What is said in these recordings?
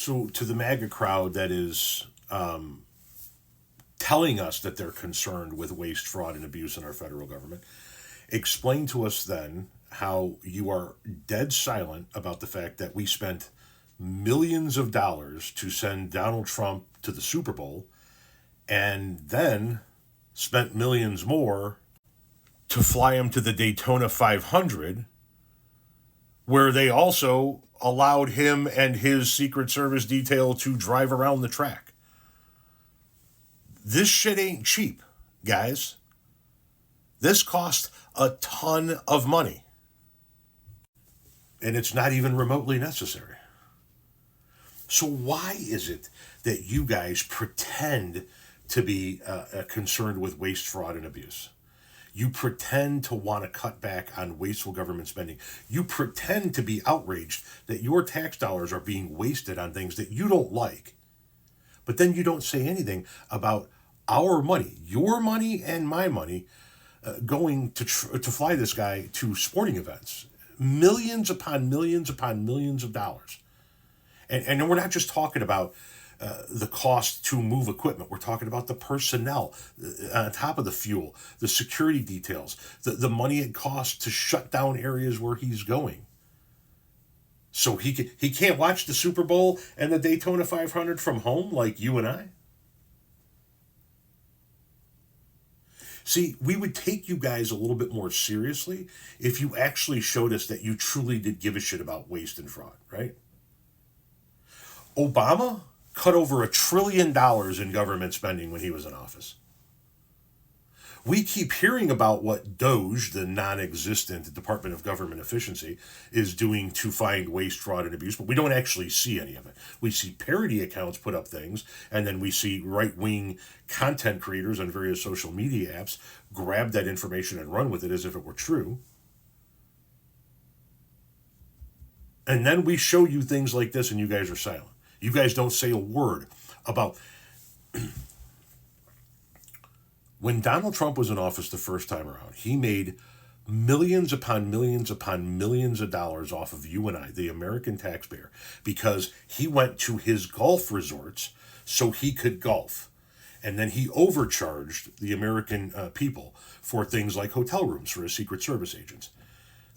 So to the MAGA crowd that is telling us that they're concerned with waste, fraud, and abuse in our federal government, explain to us then how you are dead silent about the fact that we spent millions of dollars to send Donald Trump to the Super Bowl and then spent millions more to fly him to the Daytona 500, where they also allowed him and his Secret Service detail to drive around the track. This shit ain't cheap, guys. This cost a ton of money. And it's not even remotely necessary. So why is it that you guys pretend to be concerned with waste, fraud, and abuse? You pretend to want to cut back on wasteful government spending. You pretend to be outraged that your tax dollars are being wasted on things that you don't like. But then you don't say anything about our money, your money and my money, going to fly this guy to sporting events. Millions upon millions upon millions of dollars. And we're not just talking about the cost to move equipment. We're talking about the personnel on top of the fuel, the security details, the money it costs to shut down areas where he's going. So he can't watch the Super Bowl and the Daytona 500 from home like you and I? See, we would take you guys a little bit more seriously if you actually showed us that you truly did give a shit about waste and fraud, right? Obama cut over $1 trillion in government spending when he was in office. We keep hearing about what DOGE, the non-existent Department of Government Efficiency, is doing to find waste, fraud, and abuse, but we don't actually see any of it. We see parody accounts put up things, and then we see right-wing content creators on various social media apps grab that information and run with it as if it were true. And then we show you things like this, and you guys are silent. You guys don't say a word about... When Donald Trump was in office the first time around, he made millions upon millions upon millions of dollars off of you and I, the American taxpayer, because he went to his golf resorts so he could golf. And then he overcharged the American people for things like hotel rooms for his Secret Service agents.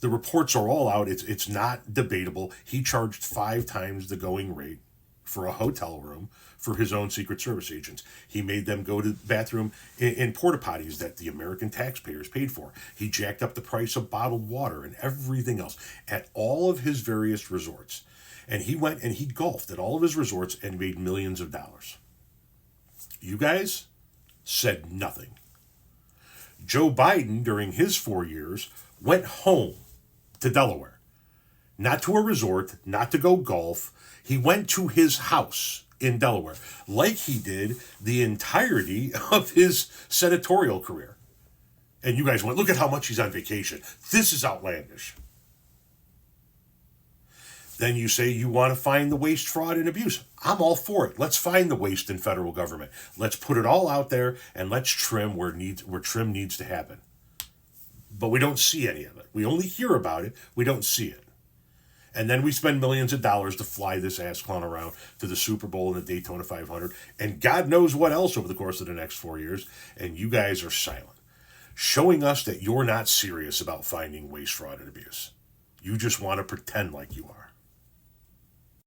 The reports are all out. It's not debatable. He charged 5 times the going rate for a hotel room for his own Secret Service agents. He made them go to the bathroom in porta potties that the American taxpayers paid for. He jacked up the price of bottled water and everything else at all of his various resorts. And he went and he golfed at all of his resorts and made millions of dollars. You guys said nothing. Joe Biden, during his 4 years, went home to Delaware. Not to a resort, not to go golf. He went to his house in Delaware, like he did the entirety of his senatorial career. And you guys went, look at how much he's on vacation. This is outlandish. Then you say you want to find the waste, fraud, and abuse. I'm all for it. Let's find the waste in federal government. Let's put it all out there and let's trim where trim needs to happen. But we don't see any of it. We only hear about it. We don't see it. And then we spend millions of dollars to fly this ass clown around to the Super Bowl and the Daytona 500 and God knows what else over the course of the next 4 years. And you guys are silent, showing us that you're not serious about finding waste, fraud, and abuse. You just want to pretend like you are.